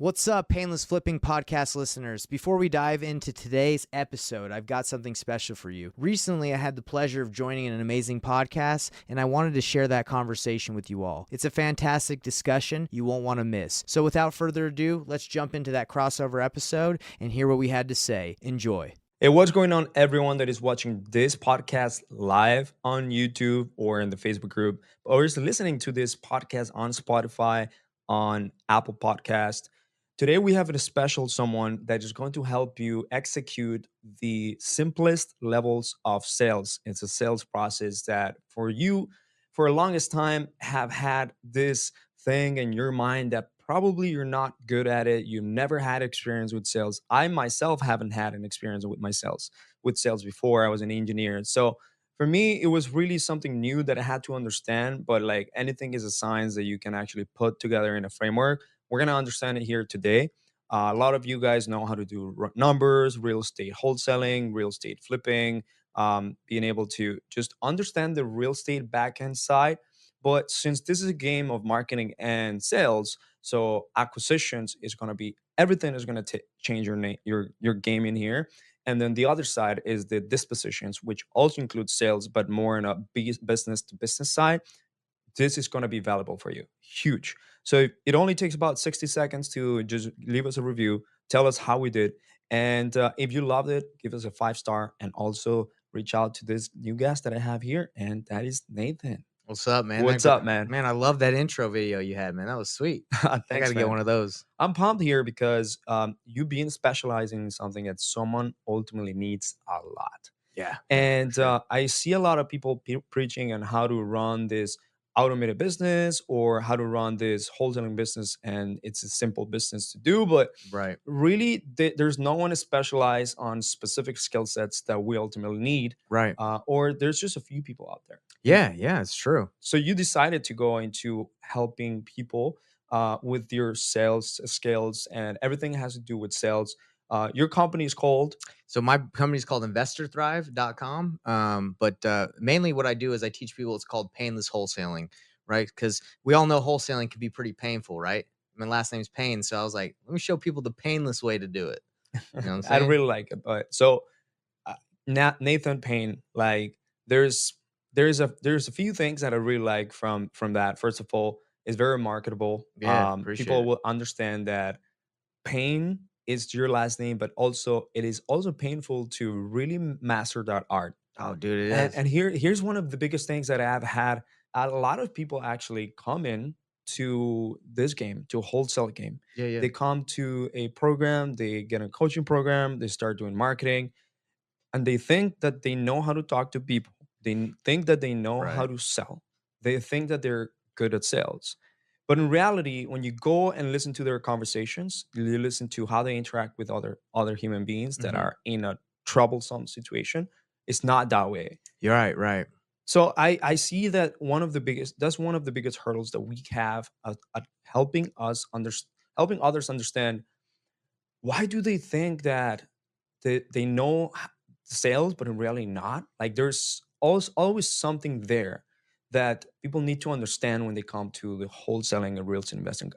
What's up, Painless Flipping podcast listeners? Before we dive into today's episode, I've got something special for you. Recently, I had the pleasure of joining an amazing podcast, and I wanted to share that conversation with you all. It's a fantastic discussion you won't want to miss. So without further ado, let's jump into that crossover episode and hear what we had to say. Enjoy. Hey, what's going on, everyone that is watching this podcast live on YouTube or in the Facebook group, or is listening to this podcast on Spotify, on Apple Podcast. Today, we have a special someone that is going to help you execute the simplest levels of sales. It's a sales process that for you, for the longest time, have had this thing in your mind that probably you're not good at it. You've never had experience with sales. I myself haven't had an experience with sales before. I was an engineer. So for me, it was really something new that I had to understand. But like anything is a science that you can actually put together in a framework. We're going to understand it here today. A lot of you guys know how to do numbers, real estate wholesaling, real estate flipping, being able to just understand the real estate backend side. But since this is a game of marketing and sales, so acquisitions is going to be everything is going to change your game in here. And then the other side is the dispositions, which also includes sales, but more in a business to business side. This is going to be valuable for you. Huge. So it only takes about 60 seconds to just leave us a review, tell us how we did. And if you loved it, give us a 5-star and also reach out to this new guest that I have here. And that is Nathan. What's up, man? What's up, man? Man, I love that intro video you had, man. That was sweet. I Thanks, got to get one of those. I'm pumped here because you being specializing in something that someone ultimately needs a lot. Yeah. And I see a lot of people preaching on how to run this automated business or how to run this wholesaling business. And it's a simple business to do. But Right. really, there's no one specialized on specific skill sets that we ultimately need. Right. Or there's just a few people out there. Yeah, it's true. So you decided to go into helping people with your sales skills, and everything has to do with sales. Your company is called. So my company is called investorthrive.com. But mainly what I do is I teach people, it's called painless wholesaling, right? Because we all know wholesaling can be pretty painful, right? My last name's Payne. So I was like, let me show people the painless way to do it. You know what I'm I saying? really like it. But so Nathan Payne, like there's a few things that I really like from that. First of all, it's very marketable. Yeah, appreciate People it. will understand that Payne is your last name, but also it is also painful to really master that art. Oh, dude, it And, is. and here's one of the biggest things that I've had. A lot of people actually come in to this game, to a wholesale game. Yeah. They come to a program, they get a coaching program, they start doing marketing, and they think that they know how to talk to people. Think that they know how Right. to sell. They think that they're good at sales. But in reality, when you go and listen to their conversations, you listen to how they interact with other human beings that Mhm. are in a troublesome situation, it's not that way. You're right. So I see that one of the biggest hurdles that we have at helping others understand why do they think that they know sales, but in reality not. Like there's always something there that people need to understand when they come to the wholesaling and real estate investing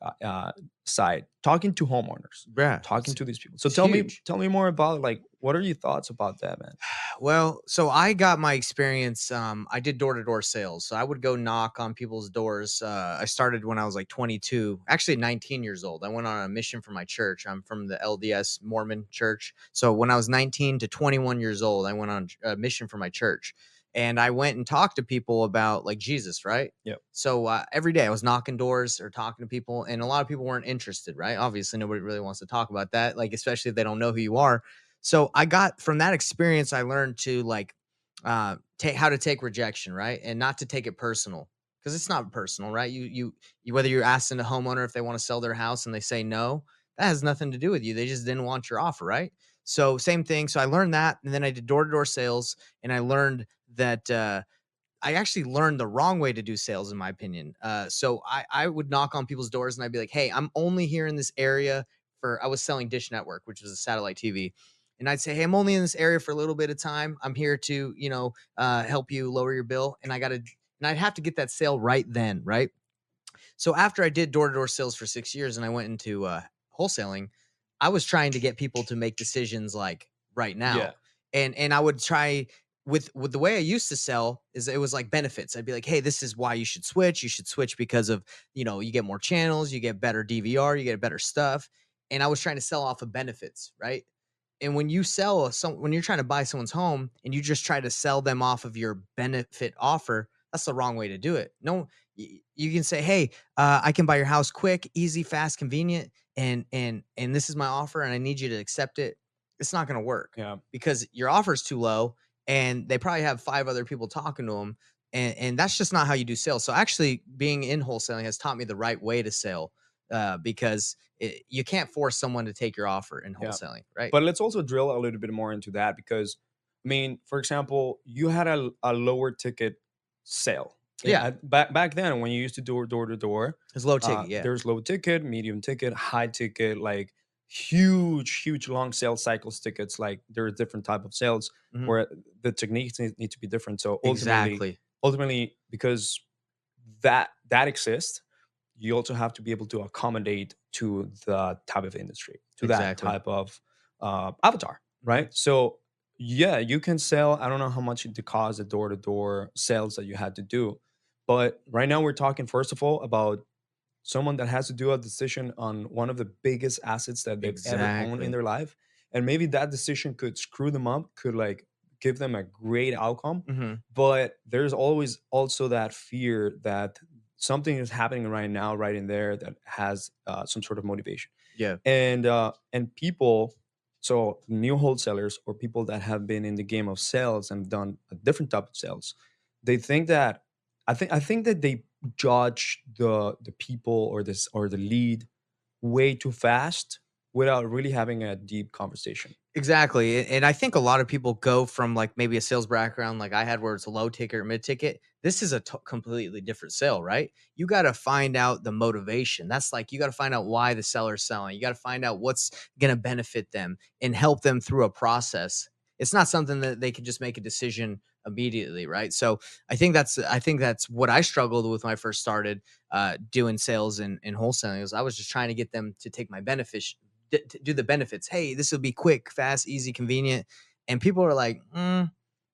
side. Talking to homeowners, Yeah. talking to these people. So it's tell huge. me more about like what are your thoughts about that, man? Well, so I got my experience. I did door-to-door sales. So I would go knock on people's doors. I started when I was like 22, actually 19 years old. I went on a mission for my church. I'm from the LDS Mormon church. So when I was 19 to 21 years old, I went on a mission for my church. And I went and talked to people about like Jesus, right? Yep. So every day I was knocking doors or talking to people, and a lot of people weren't interested, right? Obviously, nobody really wants to talk about that, like especially if they don't know who you are. So I got from that experience, I learned to like take how to take rejection, right, and not to take it personal because it's not personal, right? You whether you're asking a homeowner if they want to sell their house and they say no, that has nothing to do with you. They just didn't want your offer, right? So same thing. So I learned that, and then I did door to door sales, and I learned that. I actually learned the wrong way to do sales, in my opinion. So I would knock on people's doors and I'd be like, hey, I'm only here in this area I was selling Dish Network, which was a satellite TV. And I'd say, hey, I'm only in this area for a little bit of time. I'm here to, help you lower your bill. And I'd have to get that sale right then. Right. So after I did door to door sales for 6 years and I went into wholesaling, I was trying to get people to make decisions like right Yeah. now. And I would try with the way I used to sell is it was like benefits. I'd be like, "Hey, this is why you should switch. You should switch because of, you get more channels, you get better DVR, you get better stuff." And I was trying to sell off of benefits, right? And when you when you're trying to buy someone's home and you just try to sell them off of your benefit offer, that's the wrong way to do it. No, you can say, "Hey, I can buy your house quick, easy, fast, convenient, and this is my offer, and I need you to accept it." It's not going to work Yeah. because your offer is too low, and they probably have 5 other people talking to them, and that's just not how you do sales. So actually, being in wholesaling has taught me the right way to sell, because you can't force someone to take your offer in Yeah. wholesaling, right? But let's also drill a little bit more into that because, I mean, for example, you had a lower ticket sale. Yeah, Back then, when you used to do door to door, it's low ticket. Yeah. there's low ticket, medium ticket, high ticket, like huge long sales cycles tickets. Like there are different type of sales Mhm. where the techniques need to be different. So Exactly. ultimately, because that exists, you also have to be able to accommodate to the type of industry, to that Exactly. type of avatar, Mhm. right? So yeah, you can sell. I don't know how much it costs the door to door sales that you had to do, but right now we're talking first of all about someone that has to do a decision on one of the biggest assets that they've ever owned in Exactly. their life, and maybe that decision could screw them up, could like give them a great outcome, Mhm. but there's always also that fear that something is happening right now right in there that has some sort of motivation, Yeah. and people, so new wholesalers or people that have been in the game of sales and done a different type of sales, they think that I think that they judge the people or the lead way too fast without really having a deep conversation. Exactly, and I think a lot of people go from, like, maybe a sales background like I had where it's a low ticket or mid ticket. This is a completely different sale, right? You gotta find out the motivation. That's like, you gotta find out why the seller's selling. You gotta find out what's gonna benefit them and help them through a process. It's not something that they can just make a decision immediately, right? So, I think that's what I struggled with when I first started, doing sales and wholesaling, is I was just trying to get them to take my benefits to do the benefits. Hey, this will be quick, fast, easy, convenient. And people are like, let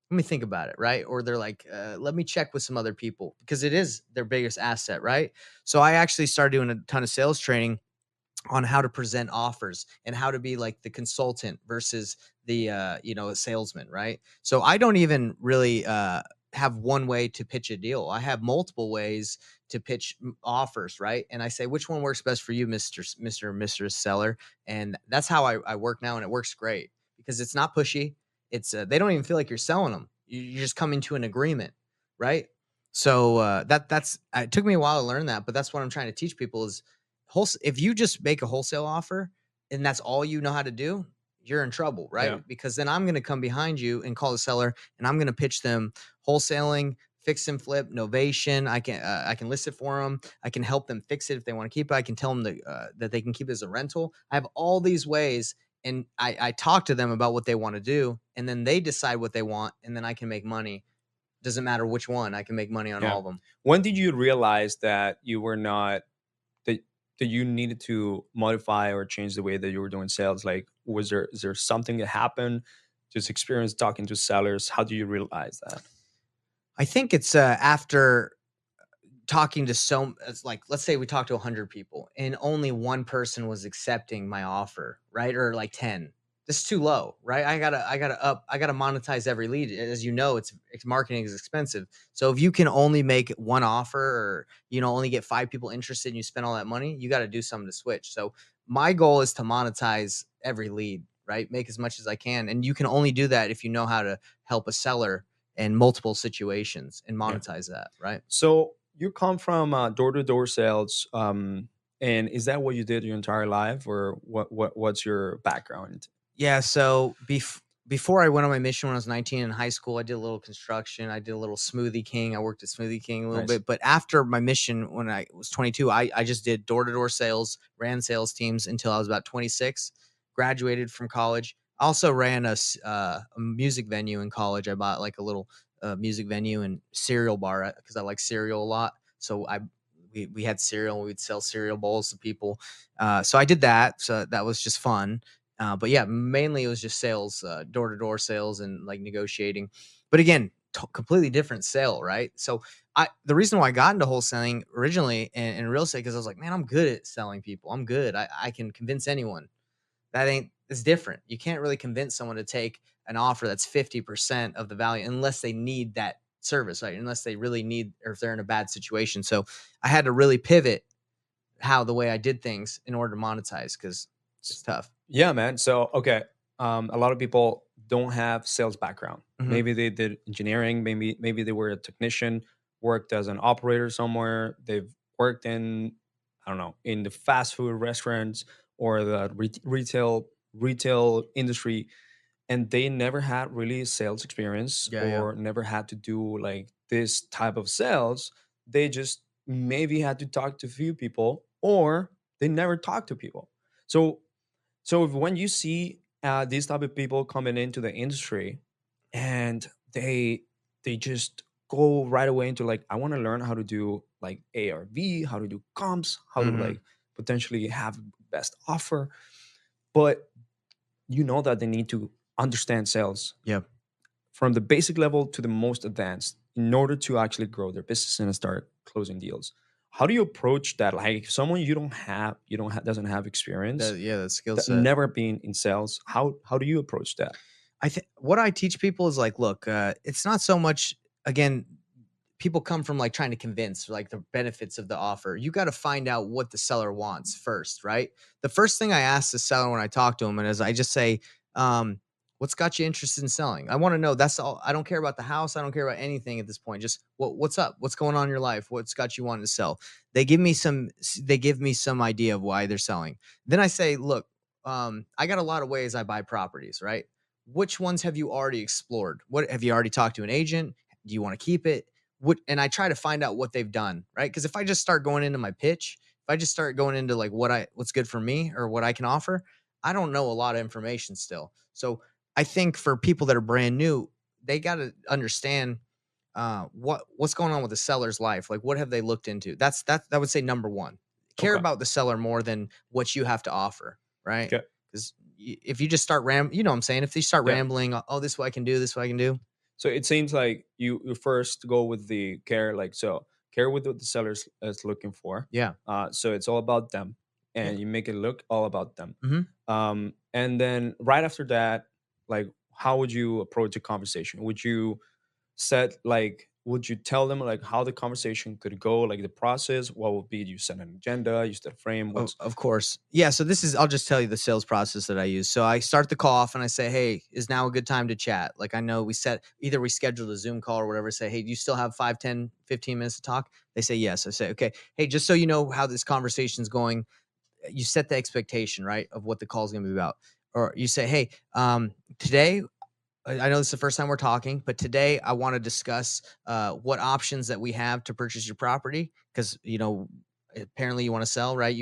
me think about it, right? Or they're like, let me check with some other people because it is their biggest asset, right? So I actually started doing a ton of sales training on how to present offers and how to be like the consultant versus the a salesman, right? So I don't even really have one way to pitch a deal. I have multiple ways to pitch offers, right? And I say, which one works best for you, Mr. Seller? And that's how I work now, and it works great because it's not pushy. It's they don't even feel like you're selling them. You're just coming to an agreement, right? So that's it took me a while to learn that, but that's what I'm trying to teach people is if you just make a wholesale offer and that's all you know how to do, you're in trouble, Yeah. right? Because then I'm going to come behind you and call the seller, and I'm going to pitch them wholesaling, fix and flip, novation. I can list it for them. I can help them fix it if they want to keep it. I can tell them that they can keep it as a rental. I have all these ways, and I talk to them about what they want to do, and then they decide what they want, and then I can make money. Doesn't matter which one. I can make money on Yeah. all of them. When did you realize that you were not that that you needed to modify or change the way that you were doing sales? Like, is there something that happened? Just experience talking to sellers. How do you realize that? I think it's after talking to it's like, let's say we talked to 100 people and only one person was accepting my offer, right? Or like 10. This is too low, right? I gotta monetize every lead. As you know, it's marketing is expensive. So if you can only make one offer, or only get 5 people interested and you spend all that money, you got to do something to switch. So my goal is to monetize every lead, right? Make as much as I can. And you can only do that if you know how to help a seller in multiple situations and Yeah. monetize that, right? So you come from door to door sales, and is that what you did your entire life, or what's your background? Yeah, so before I went on my mission when I was 19 in high school, I did a little construction. I did a little Smoothie King. I worked at Smoothie King a little Nice. bit. But after my mission, when I was 22, I just did door to door sales, ran sales teams until I was about 26, graduated from college. I also ran a music venue in college. I bought like a little music venue and cereal bar because I like cereal a lot. So I we had cereal. We'd sell cereal bowls to people. So I did that. So that was just fun. But yeah, mainly it was just sales, door to door sales, and like negotiating. But again, completely different sale, right? So the reason why I got into wholesaling originally in real estate, because I was like, man, I'm good at selling people. I'm good. I can convince anyone. That ain't it's different. You can't really convince someone to take an offer that's 50% of the value unless they need that service, right? Unless they really need, or if they're in a bad situation. So I had to really pivot how the way I did things in order to monetize, because S- it's tough. Yeah, man. So, okay, a lot of people don't have sales background. Mhm. Maybe they did engineering. Maybe they were a technician, worked as an operator somewhere. They've worked in, I don't know, in the fast food restaurants or the retail industry, and they never had really sales experience Yeah, yeah. or never had to do like this type of sales. They just maybe had to talk to a few people, or they never talked to people. So when you see these type of people coming into the industry, and they just go right away into like, I want to learn how to do like ARV, how to do comps, how to Mhm. like potentially have best offer, but you know that they need to understand sales Yeah. from the basic level to the most advanced in order to actually grow their business and start closing deals. How do you approach that? Like, if someone doesn't have experience, That skill that set. never been in sales, how do you approach that? I think what I teach people is like, look, it's not so much, again, people come from like trying to convince like the benefits of the offer. You got to find out what the seller wants first, right? The first thing I ask the seller when I talk to him, and is I just say, um, what's got you interested in selling? I want to know. That's all. I don't care about the house. I don't care about anything at this point. Just what's up? What's going on in your life? What's got you wanting to sell? They give me some idea of why they're selling. Then I say, look, I got a lot of ways I buy properties, right? Which ones have you already explored? What have you already talked to an agent? Do you want to keep it? And I try to find out what they've done, right? Because if I just start going into my pitch, if I just start going into like what's good for me or what I can offer, I don't know a lot of information still. So I think for people that are brand new, they got to understand what's going on with the seller's life. Like, what have they looked into? That would say number one. Care Okay. about the seller more than what you have to offer, right? Okay. Because if you just start you know what I'm saying? If you start Yeah. rambling, oh, this is what I can do, this is what I can do. So it seems like you first go with the care, like, so care with what the seller is looking for. Yeah. So it's all about them, Yeah. and you make it look all about them. Hmm. And then right after that, like, how would you approach a conversation? Would you tell them like how the conversation could go, like the process? What would be, you set an agenda, you set a frame, what's Of course. Yeah. So I'll just tell you the sales process that I use. So I start the call off and I say, hey, is now a good time to chat? Like, I know either we scheduled a Zoom call or whatever. Say, hey, do you still have 5, 10, 15 minutes to talk? They say, yes. I say, okay. Hey, just so you know how this conversation's going, you set the expectation, right, of what the call is going to be about. Or you say, hey, today, I know this is the first time we're talking, but today I want to discuss what options that we have to purchase your property, because apparently you want to sell, right?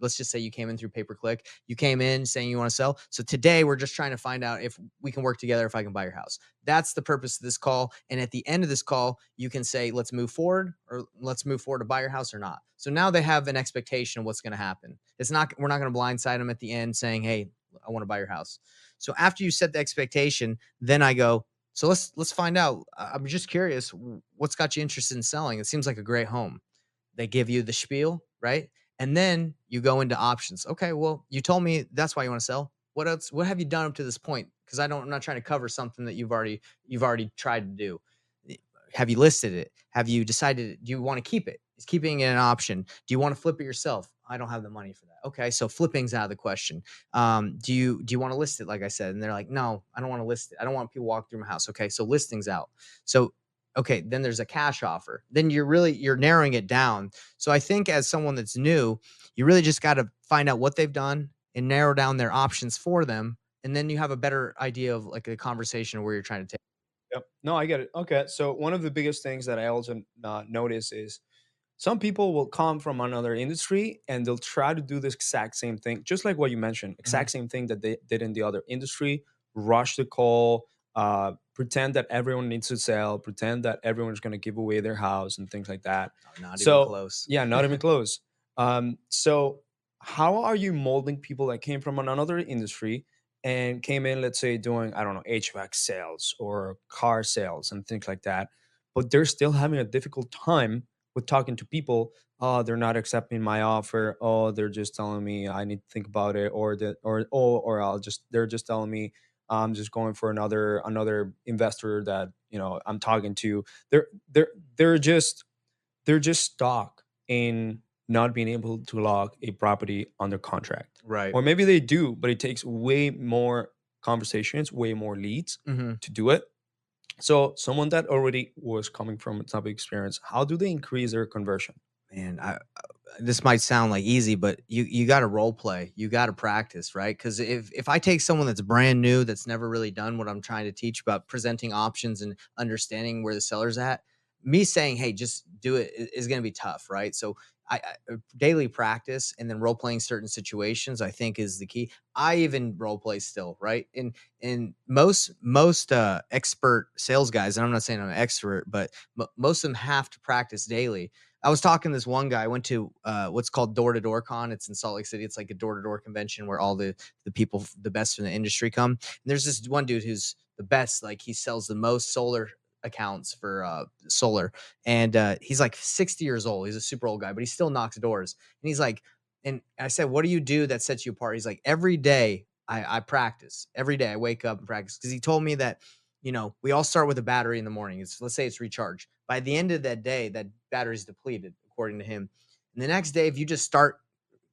Let's just say you came in through pay per click. You came in saying you want to sell. So today we're just trying to find out if we can work together, if I can buy your house. That's the purpose of this call. And at the end of this call, you can say, let's move forward, or let's move forward to buy your house or not. So now they have an expectation of what's going to happen. We're not going to blindside them at the end saying, hey, I want to buy your house. So after you set the expectation, then I go, so let's find out. I'm just curious, what's got you interested in selling? It seems like a great home. They give you the spiel, right? And then you go into options. Okay, well, you told me that's why you want to sell. What else? What have you done up to this point? Because I'm not trying to cover something that you've already tried to do. Have you listed it? Have you decided? Do you want to keep it? Is keeping it an option? Do you want to flip it yourself? I don't have the money for that. Okay, so flipping's out of the question. Do you want to list it? Like I said, and they're like, no, I don't want to list it. I don't want people walk through my house. Okay, so listing's out. So okay, then there's a cash offer. Then you're narrowing it down. So I think as someone that's new, you really just got to find out what they've done and narrow down their options for them, and then you have a better idea of like a conversation where you're trying to take. Yep. No, I get it. Okay. So one of the biggest things that I also notice is some people will come from another industry and they'll try to do this exact same thing, just like what you mentioned, Mhm. exact same thing that they did in the other industry, rush the call, pretend that everyone needs to sell, pretend that everyone's going to give away their house and things like that. Oh, not even So close. yeah, not even close. So how are you molding people that came from another industry and came in, let's say, doing, I don't know, HVAC sales or car sales and things like that, but they're still having a difficult time with talking to people. Oh, they're not accepting my offer. Oh, they're just telling me I need to think about it, or that, or I'll just, they're just telling me I'm just going for another investor that, I'm talking to. They're they're they're just they're just stuck in not being able to lock a property under contract. Right. Or maybe they do, but it takes way more conversations, way more leads Mhm. to do it. So someone that already was coming from a type of experience, how do they increase their conversion? Man, this might sound like easy, but you got to role play. You got to practice, right? Because if I take someone that's brand new, that's never really done what I'm trying to teach about presenting options and understanding where the seller's at, me saying, "Hey, just do it," is going to be tough, right? So daily practice and then role playing certain situations, I think, is the key. I even role play still, right? And most expert sales guys, and I'm not saying I'm an expert, but most of them have to practice daily. I was talking to this one guy. I went to what's called Door to Door Con. It's in Salt Lake City. It's like a door to door convention where all the people, the best in the industry, come. And there's this one dude who's the best. Like he sells the most solar accounts for solar, and he's like 60 years old. He's a super old guy, but he still knocks doors. And he's like, and I said, "What do you do that sets you apart?" He's like, "Every day I practice. Every day I wake up and practice." Because he told me that we all start with a battery in the morning. Let's say it's recharged. By the end of that day, that battery's depleted, according to him. And the next day, if you just start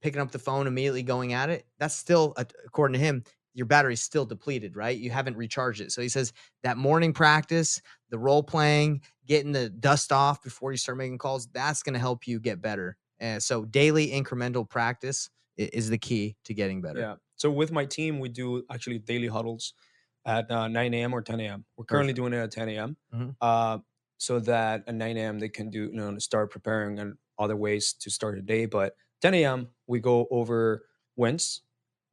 picking up the phone, immediately going at it, that's still, according to him, your battery's still depleted, right? You haven't recharged it. So he says that morning practice, the role playing, getting the dust off before you start making calls, that's going to help you get better. So daily incremental practice is the key to getting better. Yeah. So with my team, we do actually daily huddles at 9 a.m. or 10 a.m. We're currently Perfect. doing it at 10 a.m. Mhm. So that at 9 a.m. they can do, start preparing and other ways to start a day. But 10 a.m. we go over wins,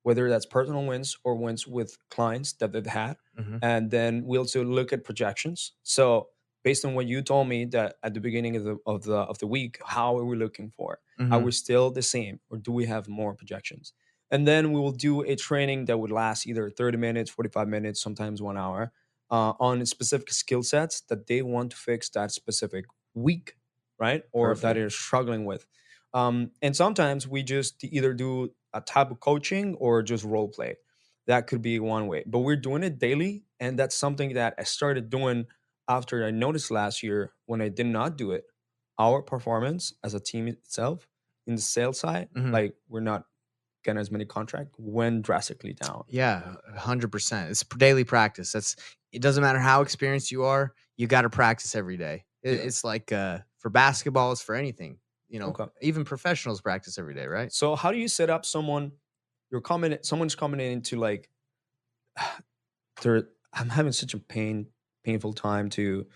whether that's personal wins or wins with clients that they've had. Mhm. And then we also look at projections. So based on what you told me that at the beginning of the week, how are we looking for? Are we Mhm. still the same or do we have more projections? And then we will do a training that would last either 30 minutes, 45 minutes, sometimes 1 hour, on specific skill sets that they want to fix that specific week, right? Or that Perfect. they're struggling with. And sometimes we just either do a type of coaching or just role play. That could be one way, but we're doing it daily. And that's something that I started doing after I noticed last year when I did not do it. Our performance as a team itself in the sales side, Mhm. like we're not getting as many contract, went drastically down. Yeah, 100%. It's daily practice. It doesn't matter how experienced you are, you gotta practice every day. Yeah. It's like, for basketball, it's for anything, Okay. even professionals practice every day, right? So how do you set up someone? Someone's coming in into like, they're I'm having such a painful time to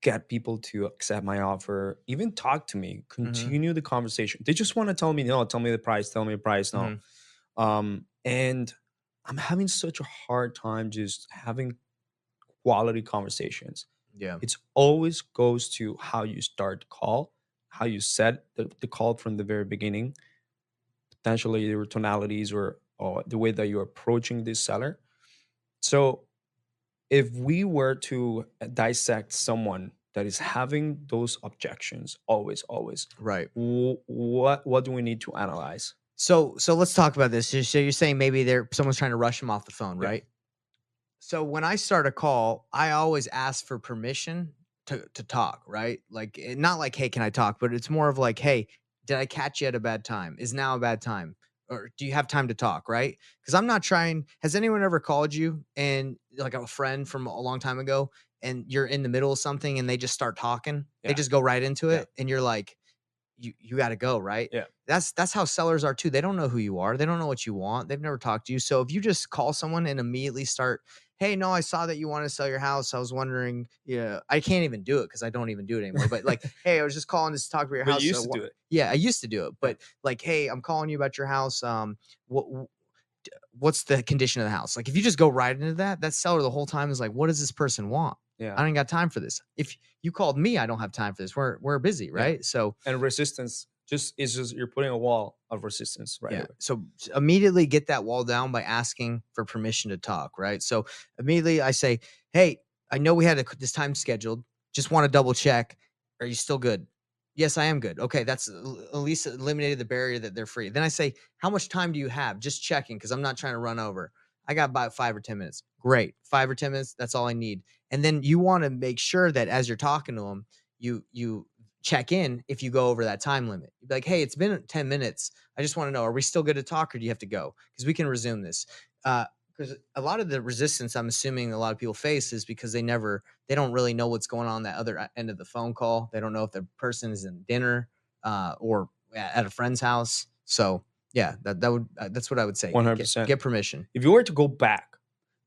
get people to accept my offer, even talk to me, Mhm, continue the conversation. They just want to tell me no, tell me the price, tell me the price, no. mhm. And I'm having such a hard time just having quality conversations. Yeah, It's always goes to how you start the call, how you set the call from the very beginning, potentially your tonalities or the way that you're approaching this seller. So if we were to dissect someone that is having those objections always, right. what do we need to analyze? So let's talk about this. So you're saying maybe someone's trying to rush them off the phone, Yeah. right? So when I start a call, I always ask for permission to talk, right? Like not like, "Hey, can I talk?" But it's more of like, "Hey, did I catch you at a bad time? Is now a bad time? Or do you have time to talk?" Right? Because I'm not trying. Has anyone ever called you and like a friend from a long time ago, and you're in the middle of something and they just start talking? They Yeah. just go right into Yeah. it, and you're like, you got to go, right? Yeah. That's how sellers are too. They don't know who you are. They don't know what you want. They've never talked to you. So if you just call someone and immediately start, "Hey, no, I saw that you want to sell your house. I was wondering, yeah, I can't even do it because I don't even do it anymore. But like, hey, I was just calling to talk about your But you house. used to do it. Yeah, I used to do it, Yeah. but like, hey, I'm calling you about your house. What what's the condition of the house? Like if you just go right into that, that seller the whole time is like, what does this person want? Yeah. I don't got time for this. If you called me, I don't have time for this. We're busy, Yeah. right? So And resistance just is just you're putting a wall of resistance right yeah. away. So immediately get that wall down by asking for permission to talk, right? So immediately I say, "Hey, I know we had this time scheduled. Just want to double check. Are you still good?" "Yes, I am good." Okay, that's at least eliminated the barrier that they're free. Then I say, "How much time do you have?" Just checking because I'm not trying to run over. "I got about 5 or 10 minutes." "Great. 5 or 10 minutes, that's all I need." And then you want to make sure that as you're talking to them, you check in if you go over that time limit. You'd be like, "Hey, it's been 10 minutes. I just want to know, are we still good to talk or do you have to go? Because we can resume this." Because a lot of the resistance I'm assuming a lot of people face is because they don't really know what's going on that other end of the phone call. They don't know if the person is in dinner or at a friend's house. So yeah, that's what I would say. Get 100%. get permission. If you were to go back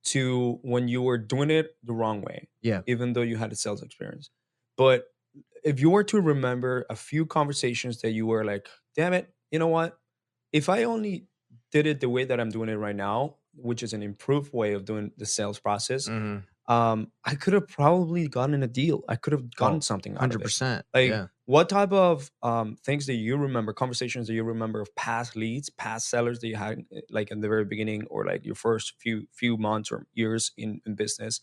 to when you were doing it the wrong way, Yeah. even though you had a sales experience, but if you were to remember a few conversations that you were like, damn it, you know what? If I only did it the way that I'm doing it right now, which is an improved way of doing the sales process, Hmm. I could have probably gotten a deal. I could have Oh, gotten something out of it. 100%. Like, Yeah. what type of things that you remember, conversations that you remember of past leads, past sellers that you had, like in the very beginning, or like your first few months or years in business,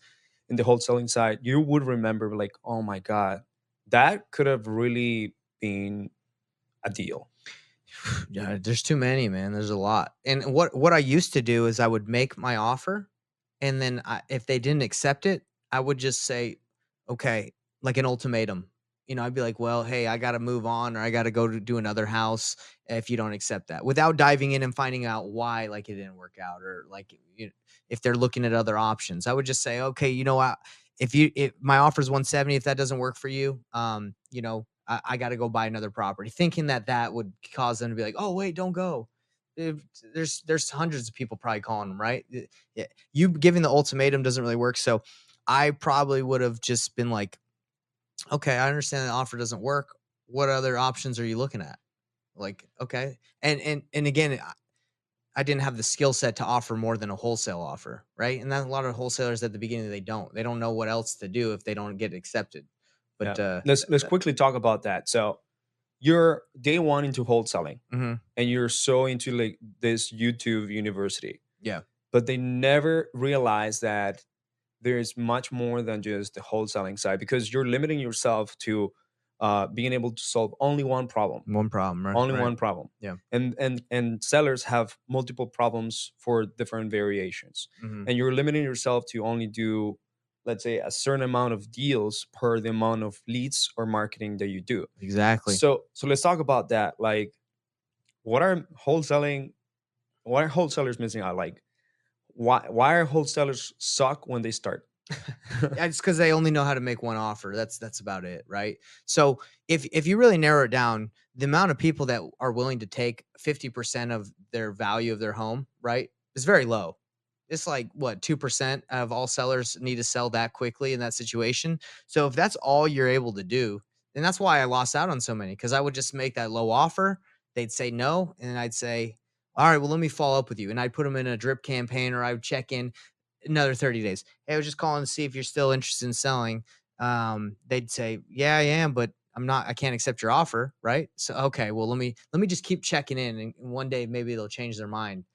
in the wholesaling side, you would remember like, oh my god, that could have really been a deal. Yeah, there's too many, man. There's a lot. And what I used to do is I would make my offer, and then if they didn't accept it, I would just say, okay, like an ultimatum. I'd be like, well, hey, I got to move on, or I got to go to do another house if you don't accept that, without diving in and finding out why, like it didn't work out, or like if they're looking at other options. I would just say, okay, if my offer is 170, if that doesn't work for you, I got to go buy another property, thinking that that would cause them to be like, oh wait, don't go. If there's hundreds of people probably calling them, right? Yeah, you giving the ultimatum doesn't really work. So I probably would have just been like, okay, I understand the offer doesn't work. What other options are you looking at? Like, okay, and again, I didn't have the skill set to offer more than a wholesale offer, right? And then a lot of wholesalers at the beginning they don't know what else to do if they don't get accepted. Yeah, But let's quickly talk about that. So you're day one into wholesaling, mhm, and you're so into like this YouTube university, yeah, but they never realize that there's much more than just the wholesaling side, because you're limiting yourself to being able to solve only one problem, one problem, right? only Right. one problem. Yeah. And sellers have multiple problems for different variations, Mhm. and you're limiting yourself to only do, let's say, a certain amount of deals per the amount of leads or marketing that you do. Exactly. So let's talk about that. Like, what are wholesaling what are wholesalers missing out? Like, why are wholesalers suck when they start? Yeah, it's because they only know how to make one offer. That's about it, right? So if you really narrow it down, the amount of people that are willing to take 50% of their value of their home, right, is very low. It's like what 2% of all sellers need to sell that quickly in that situation. So if that's all you're able to do, then that's why I lost out on so many, because I would just make that low offer. They'd say no, and I'd say, all right, well, let me follow up with you. And I'd put them in a drip campaign, or I would check in another 30 days. Hey, I was just calling to see if you're still interested in selling. They'd say, yeah, I am, but I can't accept your offer. Right. So, okay, well, let me just keep checking in, and one day maybe they'll change their mind.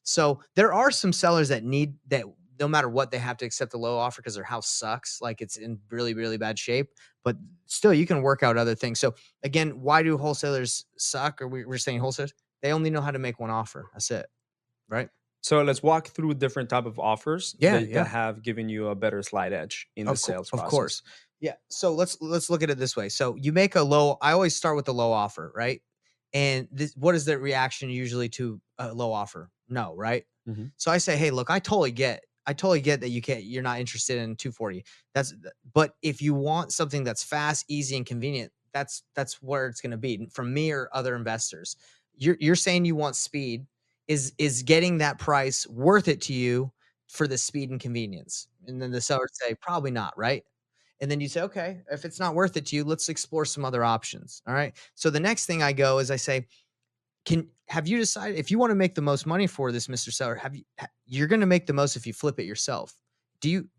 So there are some sellers that need that no matter what, they have to accept the low offer because their house sucks. Like it's in really, really bad shape, but still you can work out other things. So again, why do wholesalers suck? Or we're saying wholesalers, they only know how to make one offer. That's it. Right. So let's walk through different type of offers Yeah. that Yeah. have given you a better slide edge in the sales Of process. course. Yeah. So let's look at it this way. So you make a low. I always start with the low offer, right? And what is the reaction usually to a low offer? No, right? Mhm. So I say, hey, look, I totally get that you're not interested in 240. But if you want something that's fast, easy, and convenient, that's where it's going to be from me or other investors. You're saying you want speed. Is getting that price worth it to you for the speed and convenience? And then the seller would say, probably not, right? And then you say, okay, if it's not worth it to you, let's explore some other options. All right. So the next thing I go is I say, Can have you decided if you wanna make the most money for this, Mr. Seller, have you you're gonna make the most if you flip it yourself. Do you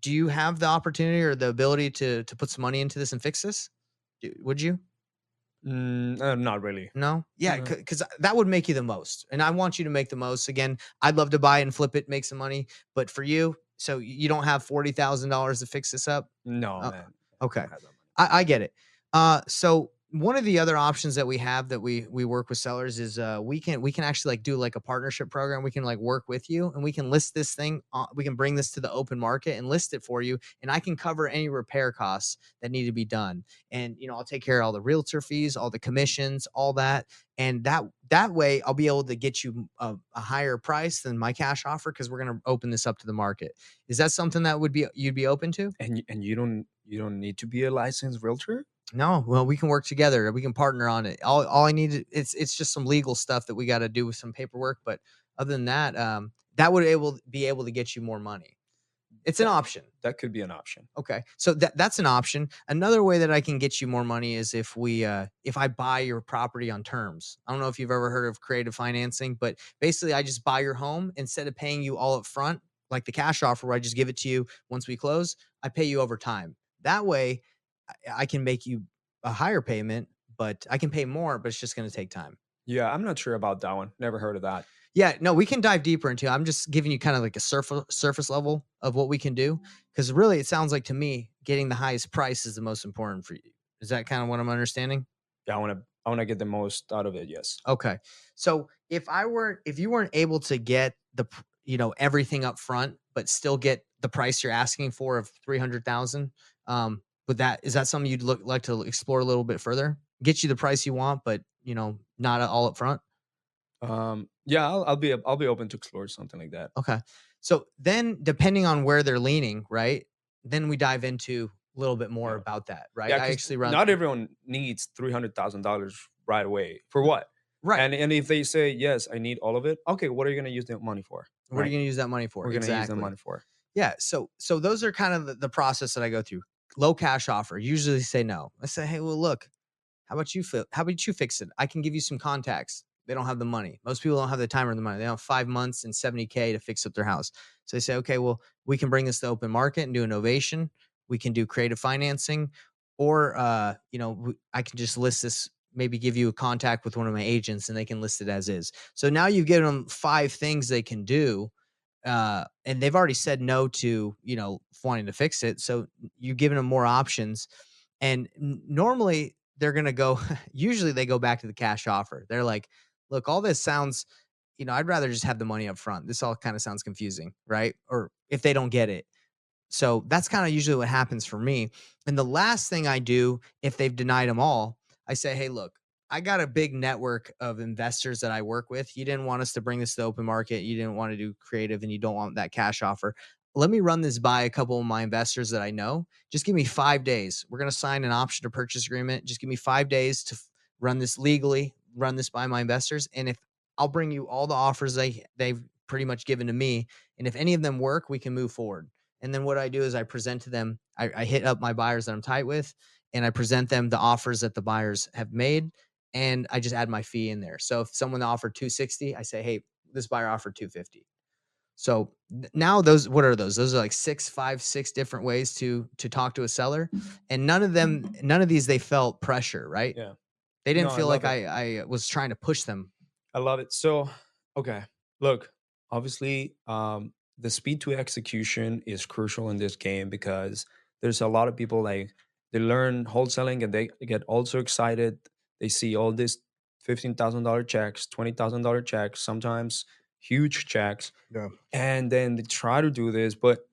do you have the opportunity or the ability to put some money into this and fix this? Would you? Not really. No? Yeah, No. because that would make you the most, and I want you to make the most. Again, I'd love to buy and flip it, make some money, but for you, so you don't have $40,000 to fix this up? No, Uh, man. I okay. don't have that money. I get it. So one of the other options that we have that we work with sellers is we can actually like do like a partnership program. We can like work with you and we can list this thing. We can bring this to the open market and list it for you, and I can cover any repair costs that need to be done. And I'll take care of all the realtor fees, all the commissions, all that. And that way, I'll be able to get you a higher price than my cash offer because we're going to open this up to the market. Is that something that would be you'd be open to? And you don't need to be a licensed realtor? No, well, we can work together. We can partner on it. All I need it's just some legal stuff that we got to do with some paperwork, but other than that, that would be able to get you more money. It's an That option. that could be an option. Okay. So that's an option. Another way that I can get you more money is if I buy your property on terms. I don't know if you've ever heard of creative financing, but basically I just buy your home instead of paying you all up front, like the cash offer where I just give it to you once we close, I pay you over time. That way I can make you a higher payment, but I can pay more, but it's just going to take time. Yeah, I'm not sure about that one. Never heard of that. Yeah, no, we can dive deeper into it. I'm just giving you kind of like a surface level of what we can do because really it sounds like to me getting the highest price is the most important for you. Is that kind of what I'm understanding? Yeah, I wanna get the most out of it, yes. Okay. So if you weren't able to get everything up front, but still get the price you're asking for of 300,000, is that something you'd like to explore a little bit further? Get you the price you want, but not all up front. Yeah, I'll be open to explore something like that. Okay. So then depending on where they're leaning, right? Then we dive into a little bit more Yeah. about that, right? Yeah, I because actually run not everyone needs $300,000 right away. For what? right. And if they say, "Yes, I need all of it," okay, what are you gonna use the money for? What are you Right? going to use that money for? We're gonna use the Exactly. money for. Yeah. So those are kind of the process that I go through. Low cash offer. Usually say no. I say, hey, well, look, how about you fix it? I can give you some contacts. They don't have the money. Most people don't have the time or the money. They have 5 months and 70K to fix up their house. So they say, okay, well, we can bring this to open market and do innovation. We can do creative financing, or I can just list this. Maybe give you a contact with one of my agents, and they can list it as is. So now you've given them 5 things they can do, and they've already said no to wanting to fix it. So you're giving them more options, and normally they're gonna go. Usually they go back to the cash offer. They're like, "Look, all this sounds, I'd rather just have the money up front. This all kind of sounds confusing, right?" Or if they don't get it, so that's kind of usually what happens for me. And the last thing I do, if they've denied them all, I say, hey, look, I got a big network of investors that I work with. You didn't want us to bring this to the open market. You didn't want to do creative and you don't want that cash offer. Let me run this by a couple of my investors that I know. Just give me 5 days. We're going to sign an option to purchase agreement. Just give me 5 days to run this legally, run this by my investors. And if I'll bring you all the offers they've pretty much given to me. And if any of them work, we can move forward. And then what I do is I present to them, I hit up my buyers that I'm tight with, and I present them the offers that the buyers have made, and I just add my fee in there. So if someone offered 260, I say, hey, this buyer offered 250. So now what are those? Those are like six different ways to talk to a seller, and none of these they felt pressure, right? Yeah. They No, didn't I feel like love it. I was trying to push them. I love it. So, okay, look, obviously, the speed to execution is crucial in this game because there's a lot of people like they learn wholesaling and they get also excited. They see all these $15,000 checks, $20,000 checks, sometimes huge checks, Yeah. and then they try to do this. But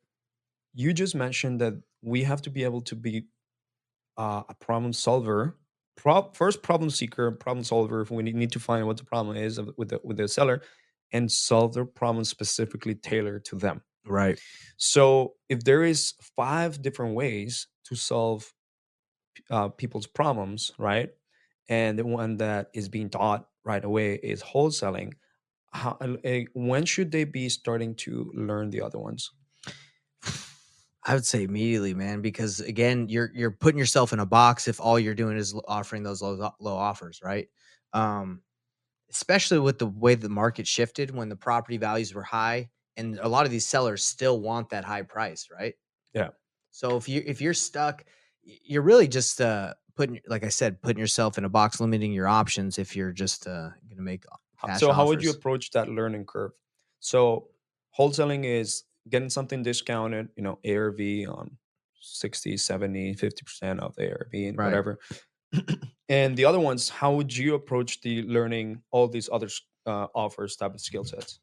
you just mentioned that we have to be able to be a problem solver. First, problem seeker, problem solver. We need to find what the problem is with the seller, and solve their problem specifically tailored to them. Right. So, if there is 5 different ways to solve people's problems, right, and the one that is being taught right away is wholesaling. When should they be starting to learn the other ones? I would say immediately, man, because again, you're putting yourself in a box if all you're doing is offering those low offers, right? Um, especially with the way the market shifted when the property values were high, and a lot of these sellers still want that high price, right? Yeah. So if you're stuck, you're really just putting, like I said, putting yourself in a box, limiting your options if you're just going to make cash So how would you offers. approach that learning curve? So wholesaling is getting something discounted, ARV on 60, 70, 50% of the ARV and Right. whatever. And the other ones, how would you approach the learning all these other offers type of skill sets?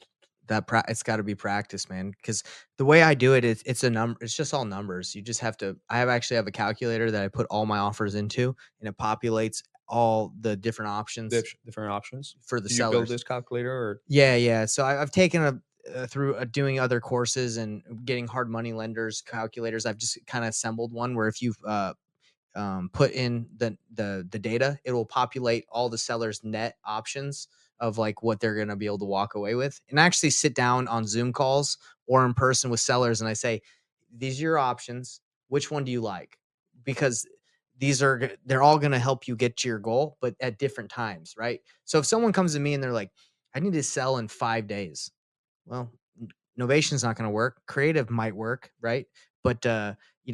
It's got to be practice, man. Because the way I do it is it's a number. It's just all numbers. You just have to. Actually have a calculator that I put all my offers into, and it populates all the different options Different options. for the Do you build sellers. this calculator or Yeah, yeah. So I've taken through doing other courses and getting hard money lenders calculators. I've just kind of assembled one where if you put in the data, it will populate all the sellers' net options of like what they're going to be able to walk away with, and actually sit down on Zoom calls or in person with sellers, and I say, these are your options. Which one do you like? Because they're all going to help you get to your goal, but at different times, right? So if someone comes to me and they're like, I need to sell in 5 days, well, novation's not gonna work. Creative might work, right? But,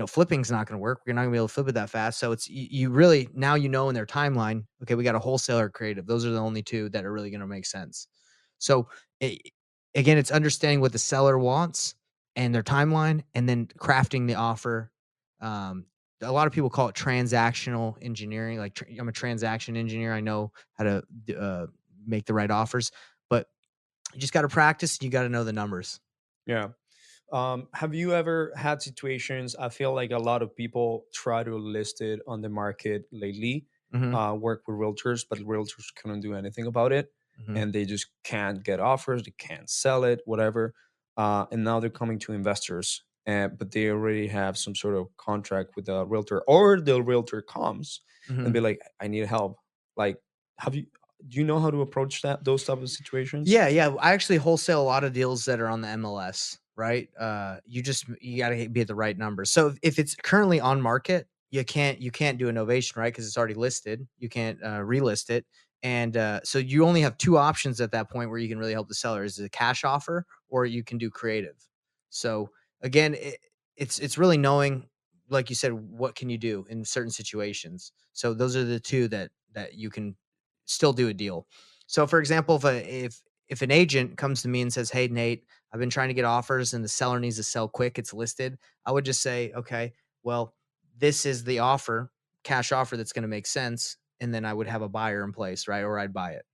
flipping's not gonna work. You're not gonna be able to flip it that fast. So it's you really now in their timeline, okay, we got a wholesaler creative. Those are the only 2 that are really gonna make sense. So, a again, it's understanding what the seller wants and their timeline, and then crafting the offer. Um, a lot of people call it transactional engineering, like, I'm a transaction engineer. I know how to make the right offers, but you just gotta practice, you gotta know the numbers. yeah. Have you ever had situations? I feel like a lot of people try to list it on the market lately, Mhm, work with realtors, but realtors couldn't do anything about it. mhm, And they just can't get offers, they can't sell it, whatever. And now they're coming to investors, but they already have some sort of contract with the realtor, or the realtor comes and mhm. be like, I need help. Like, have you, do you know how to approach those type of situations? Yeah, yeah, I actually wholesale a lot of deals that are on the MLS, right? You gotta be at the right number. So if it's currently on market, you can't do a novation, right? Because it's already listed. You can't, relist it, and, so you only have 2 options at that point where you can really help the seller, is a cash offer or you can do creative. So, again, it's really knowing, like you said, what can you do in certain situations. So those are the 2 that you can still do a deal. So, for example, if an agent comes to me and says, "Hey, Nate, I've been trying to get offers and the seller needs to sell quick, it's listed," I would just say, "Okay, well, this is the offer, cash offer that's going to make sense." And then I would have a buyer in place, right? Or I'd buy it,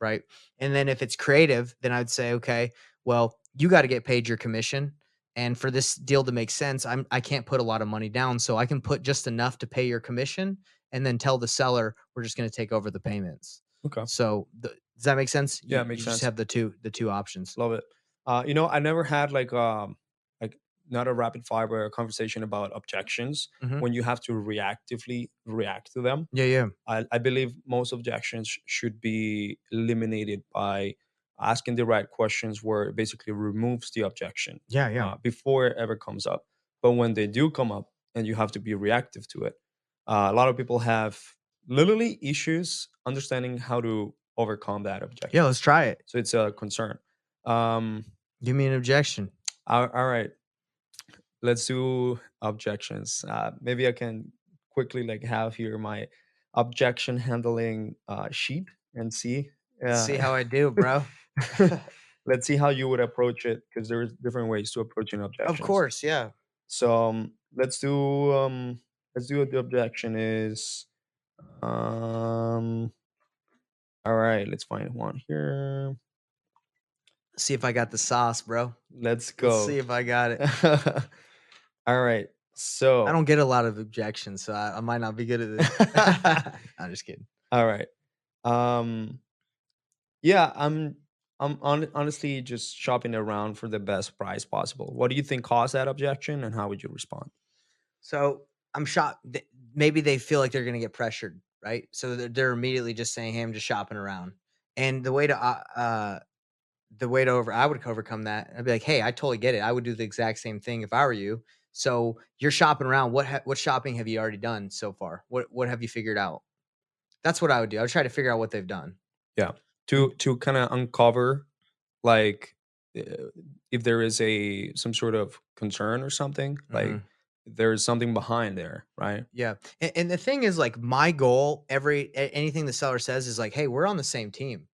right? And then if it's creative, then I'd say, "Okay, well, you got to get paid your commission. And for this deal to make sense, I can't put a lot of money down. So I can put just enough to pay your commission and then tell the seller we're just going to take over the payments." Okay. So does that make sense? Yeah, You it makes you just sense. have the two options. Love it. I never had like not a rapid fire conversation about objections Mhm. when you have to reactively react to them. Yeah, yeah. I believe most objections should be eliminated by asking the right questions where it basically removes the objection Yeah, yeah. before it ever comes up. But when they do come up and you have to be reactive to it, a lot of people have literally issues understanding how to overcome that Yeah, objection. let's try it. So it's a concern. Um, Give me an objection. all right, let's do objections. Maybe I can quickly like have here my objection handling sheet and see. See Uh, how I do, bro. let's see how you would approach it because there's different ways to approaching Of objections. course, yeah. So let's do the objection is um all right. Let's find one here. See if I got the sauce, bro. Let's Let's go. see if I got it. All right. I So don't get a lot of objections, so I might not be good at this. I'm just kidding. all right. Um, yeah, honestly just shopping around for the best price possible. What do you think caused that objection, and how would you respond? So I'm shocked. Maybe they feel like they're going to get pressured, right? So they're immediately just saying, "Hey, I'm just shopping around." And I would overcome that. I'd be like, "Hey, I totally get it. I would do the exact same thing if I were you." So you're shopping around. What shopping have you already done so far? What have you figured out? That's what I would do. I would try to figure out what they've done. Yeah. And to kind of uncover, like, uh, if there is a some sort of concern or something, like mhm. there's something behind there, right? Yeah, and the thing is, like, my goal anything the seller says is like, "Hey, we're on the same team.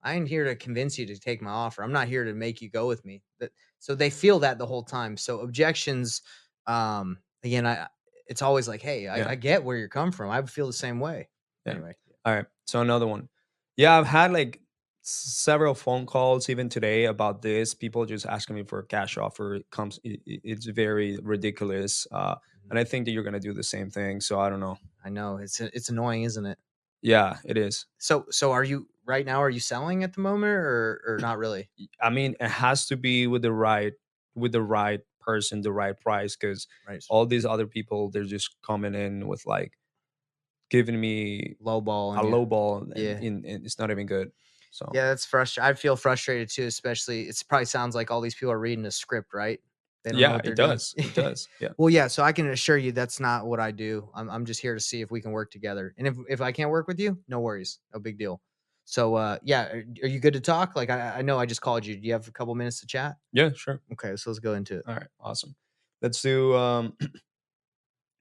I ain't here to convince you to take my offer. I'm not here to make you go with me." So they feel that the whole time. So objections, again, it's always like, "Hey, Yeah. I get where you're coming from. I feel the same way." Yeah. Anyway, All right. So another one. Yeah, I've had like several phone calls even today about this. People just asking me for a cash offer. It comes, it's very ridiculous. mhm, And I think that you're gonna do the same thing. So I don't know. I know it's annoying, isn't it? Yeah, it is. So are you right now? Are you selling at the moment or not really? I mean, it has to be with the right person, the right price, because Right, all these other people, they're just coming in with like giving me low ball a and you. low ball, and, Yeah. and it's not even good. So Yeah, that's frustrating. I feel frustrated too, especially it's probably sounds like all these people are reading a script, right? They don't know yeah, what they're it doing. does. It does. Yeah. Well, yeah, so I can assure you that's not what I do. I'm just here to see if we can work together. And if I can't work with you, no worries. No big deal. So yeah, are you good to talk? Like I know I just called you. Do you have a couple minutes to chat? Yeah, sure. Okay, so let's go into it. All right, awesome. Let's do.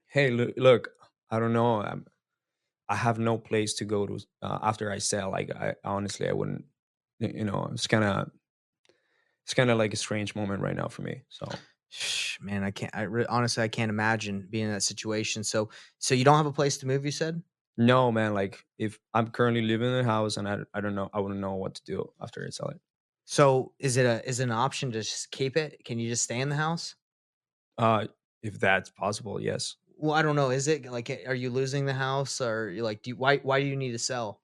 Hey, look, I don't know. I have no place to go to after I sell. Like, I honestly, I wouldn't. You know, it's kind of like a strange moment right now for me. So Man, I can't honestly I can't imagine being in that situation. So you don't have a place to move, you said? no, man. Like, if I'm currently living in a house and I don't know, I wouldn't know what to do after I sell it. So is it an option to just keep it? Can you just stay in the house? Uh, if that's possible, yes. Well, I don't know. Is it like, are you losing the house or you like, why do you need to sell?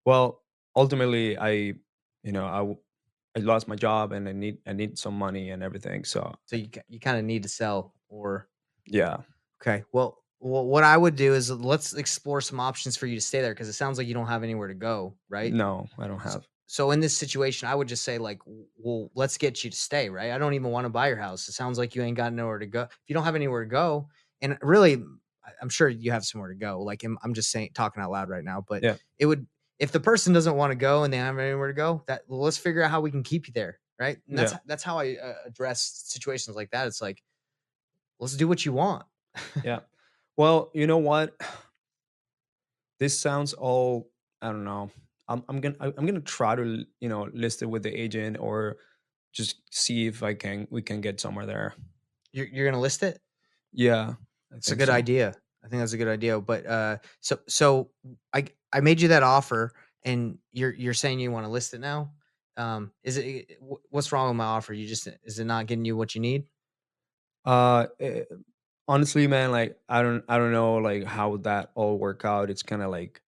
Well, ultimately, you know, I lost my job and I need some money and everything. So So you kind of need to sell or, yeah, okay. Well, what I would do is let's explore some options for you to stay there because it sounds like you don't have anywhere to go, right? no, I don't So, have. so in this situation, I would just say like, well, let's get you to stay, right? I don't even want to buy your house. It sounds like you ain't got nowhere to go. If you don't have anywhere to go, and really, I'm sure you have somewhere to go. Like I'm just saying, talking out loud right now, but Yeah, it would if the person doesn't want to go and they don't have anywhere to go. Well, let's figure out how we can keep you there, right? And yeah, that's how I address situations like that. It's like let's do what you want. yeah. Well, you know what? This sounds all, I don't know. I'm gonna try to list it with the agent, or just see if I can we can get somewhere there. You're gonna list it. Yeah, I It's a think good so. idea. I think that's a good idea, but, so I made you that offer, and you're saying you wanna list it now? Is it what's wrong with my offer? You just is it not getting you what you need? Uh, eh, Honestly, man, like I don't know like how that all work out. It's kind of like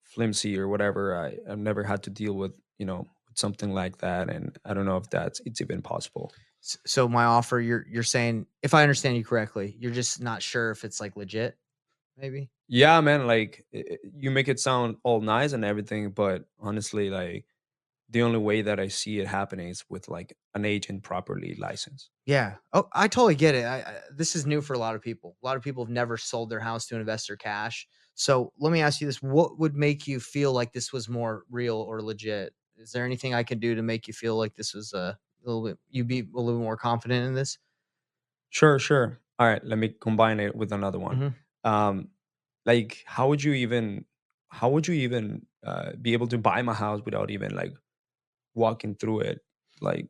flimsy or whatever. I've never had to deal with with something like that, and I don't know if that's it's even possible. So my offer, you're saying if I understand you correctly, you're just not sure if it's, like, legit, maybe? Yeah, man, like you make it sound all nice and everything, but honestly, like the only way that I see it happening is with like an agent properly licensed. Yeah. Oh, I totally get it. This is new for a lot of people. A lot of people have never sold their house to an investor cash. So let me ask you this: what would make you feel like this was more real or legit? Is there anything I could do to make you feel like this was a little bit? You'd be a little more confident in this. Sure, sure. All right, let me combine it with another one. Hmm. Um, like, how would you even be able to buy my house without even like walking through it? Like,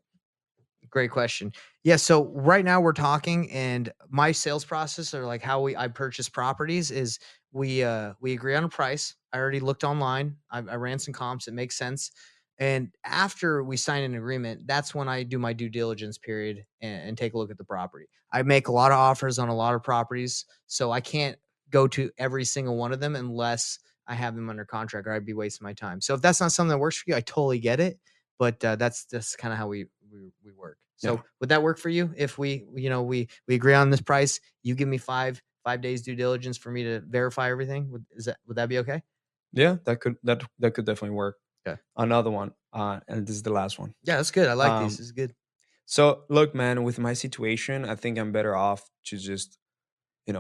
Great question. Yeah, so right now we're talking and my sales process or like how I purchase properties is we agree on a price. I already looked online. I ran some comps. It makes sense. And after we sign an agreement, that's when I do my due diligence period and take a look at the property. I make a lot of offers on a lot of properties, so I can't go to every single one of them unless I have them under contract or I'd be wasting my time. So if that's not something that works for you, I totally get it, but that's kind of how we work. yeah, So would that work for you if we agree on this price? You give me five days due diligence for me to verify everything. Would that be okay? yeah, that could definitely work. Okay. Another one, and this is the last one. Yeah, that's good. I like these. Um, This is good. so look, man, with my situation, I think I'm better off to just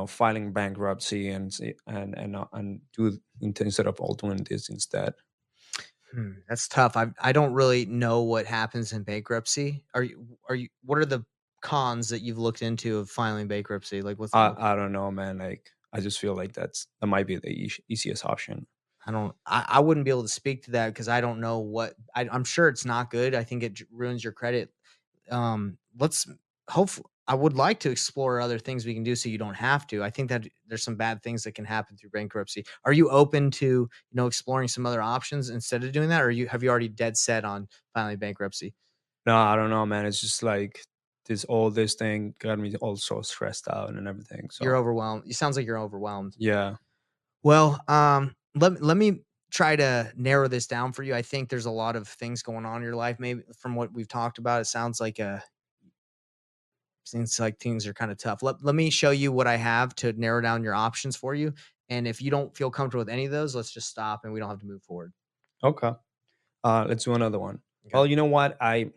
filing bankruptcy and and do instead of all doing this instead. That's tough. I don't really know what happens in bankruptcy. Are you what are the cons that you've looked into of filing bankruptcy? Like, what's the I don't know, man. Like, I just feel like that might be the easiest option. I wouldn't be able to speak to that because I don't know I'm sure it's not good. I think ruins your credit. Let's hopefully I would like to explore other things we can do so you don't have to. I think that there's some bad things that can happen through bankruptcy. Are you open to, exploring some other options instead of doing that? Or have you already dead set on filing bankruptcy? No, I don't know, man. It's just like this thing got me all so stressed out and everything. You're So overwhelmed. It sounds like you're overwhelmed. yeah. Well, let me try to narrow this down for you. I think there's a lot of things going on in your life. Maybe from what we've talked about, it seems like things are kind of tough. Let me show you what I have to narrow down your options for you. And if you don't feel comfortable with any of those, let's just stop and we don't have to move forward. Okay. Let's do another one. Okay. Well, you know what? I'm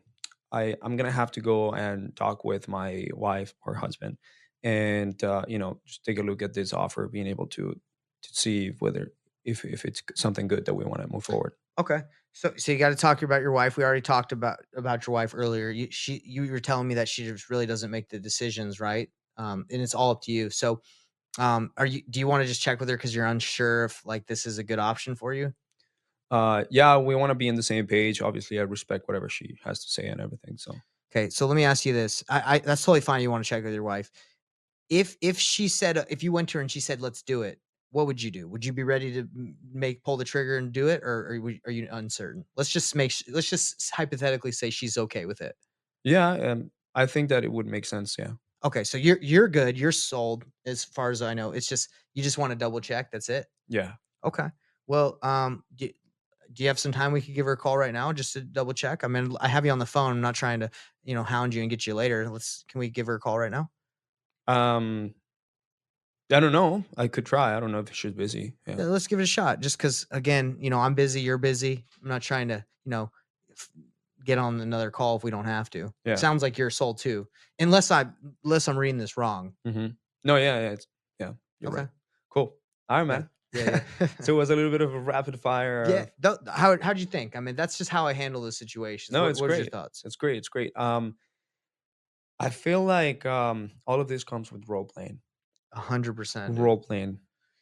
gonna have to go and talk with my wife or husband, and just take a look at this offer, being able to see whether if it's something good that we want to move forward. Okay. So you got to talk about your wife. We already talked about your wife earlier. You were telling me that she just really doesn't make the decisions, right? And it's all up to you. So do you want to just check with her because you're unsure if like this is a good option for you? Yeah, we want to be on the same page. Obviously, I respect whatever she has to say and everything. So, Okay, so let me ask you this. I that's totally fine. You want to check with your wife. If you went to her and she said, "Let's do it," what would you do? Would you be ready to pull the trigger and do it, or are you uncertain? Let's just hypothetically say she's okay with it. yeah, I think that it would make sense. Yeah, Okay, so you're good. You're sold as far as I know. It's just you just want to double check. That's it. yeah. Okay. Well, do you have some time we could give her a call right now just to double check? I mean, I have you on the phone. I'm not trying to, hound you and get you later. Can we give her a call right now? Um, I don't know. I could try. I don't know if she's busy. Yeah, Yeah, let's give it a shot. Just because, again, I'm busy, you're busy. I'm not trying to, f- get on another call if we don't have to. yeah. Sounds like you're sold too, unless I'm reading this wrong. hmm No, yeah, yeah, yeah. You're right. Okay. Cool. All right, Yeah. man. Yeah. Yeah. So it was a little bit of a rapid fire Yeah. of. How'd you think? I mean, that's just how I handle those situations. No, it's What was your great. thoughts? It's great. It's great. I feel like all of this comes with role playing. 100%, dude. Role playing.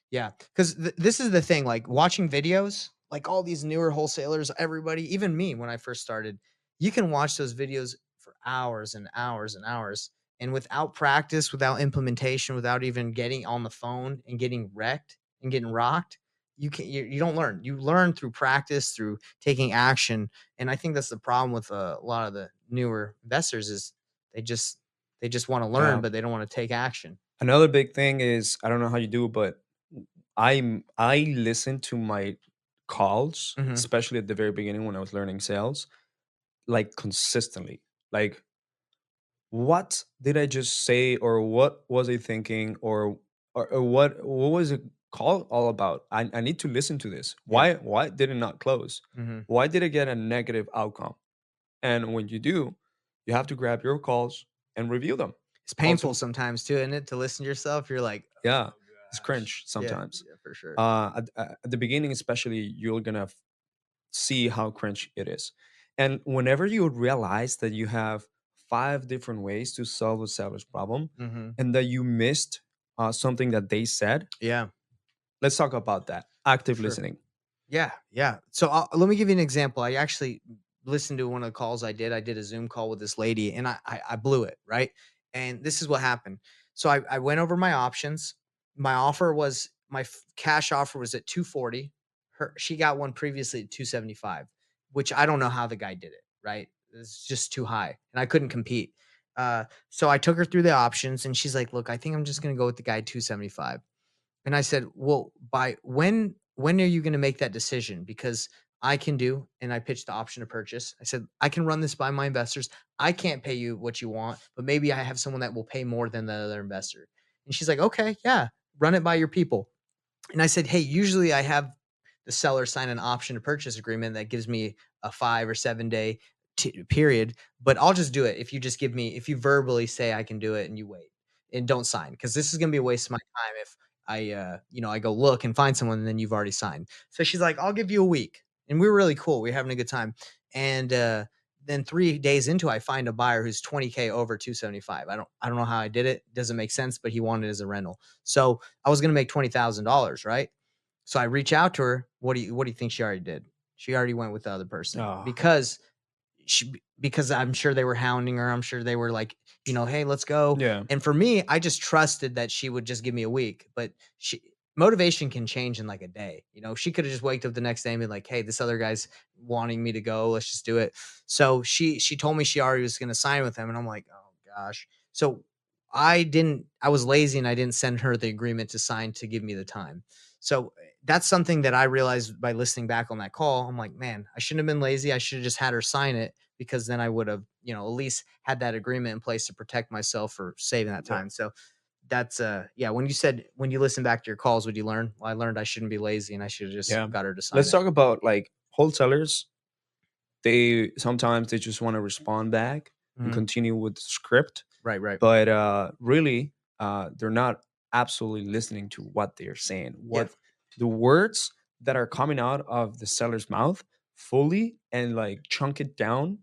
Yeah, 'cause this is the thing, like, watching videos, like, all these newer wholesalers, everybody, even me when I first started, you can watch those videos for hours and hours and hours, and without practice, without implementation, without even getting on the phone and getting wrecked and getting rocked, you don't learn. You learn through practice, through taking action, and I think that's the problem with a lot of the newer investors is they just they just wanna learn, Yeah. but they don't wanna take action. Another big thing is I don't know how you do, but I listen to my calls, Mhm. especially at the very beginning when I was learning sales, like consistently. Like, what did I just say, or what was I thinking, or what was it call all about? I need to listen to this. Yeah. Why did it not close? Mhm. Why did I get a negative outcome? And when you do, you have to grab your calls and review them. It's painful Also, sometimes too, isn't it, to listen to yourself? You're like, yeah, "Oh it's gosh." cringe Yeah, sometimes. yeah, for sure. At the beginning, especially, you're gonna see how cringe it is. And whenever you realize that you have five different ways to solve a seller's problem, Mhm. and that you missed something that they said, Yeah, let's talk about that. for Active sure. listening. Yeah, yeah. So, let me give you an example. I actually listened to one of the calls I did. I did a Zoom call with this lady, and I blew it, right? And this is what happened. So I went over my options. My cash offer was at 240. She got one previously at 275, which I don't know how the guy did it, right? It's just too high, and I couldn't compete. So I took her through the options, and she's like, "Look, I think I'm just gonna go with the guy at 275." And I said, "Well, by when are you gonna make that decision? Because I can do," and I pitched the option to purchase. I said, "I can run this by my investors. I can't pay you what you want, but maybe I have someone that will pay more than the other investor." And she's like, "Okay, yeah, run it by your people." And I said, "Hey, usually I have the seller sign an option to purchase agreement that gives me a 5 or 7 day period, but I'll just do it if you verbally say I can do it and you wait and don't sign because this is gonna be a waste of my time if I go look and find someone and then you've already signed." So she's like, "I'll give you a week." and we were really cool. We were having a good time. And then 3 days into, I find a buyer who's 20K over 275. I don't know how I did it. Doesn't make sense, but he wanted it as a rental. So I was gonna make $20,000, right? So I reach out to her. What do you think she already did? She already went with the other person Oh, because I'm sure they were hounding her. I'm sure they were like, "Hey, let's go." yeah, And for me, I just trusted that she would just give me a week, but motivation can change in like a day. She could have just waked up the next day and be like, "Hey, this other guy's wanting me to go. Let's just do it." So she told me she already was going to sign with him, and I'm like, "Oh gosh." So I was lazy and I didn't send her the agreement to sign to give me the time. So that's something that I realized by listening back on that call. I'm like, man, I shouldn't have been lazy. I should have just had her sign it, because then I would have, at least had that agreement in place to protect myself for saving that yeah, time. So that's yeah, when you said when you listen back to your calls, would you learn? Well, I learned I shouldn't be lazy and I should have just yeah. got her to sign Let's it. talk about like wholesalers. They sometimes they just want to respond back and Mhm. continue with the script, Right, right. but really, they're not absolutely listening to what they're saying. Yeah, What the words that are coming out of the seller's mouth fully and like chunk it down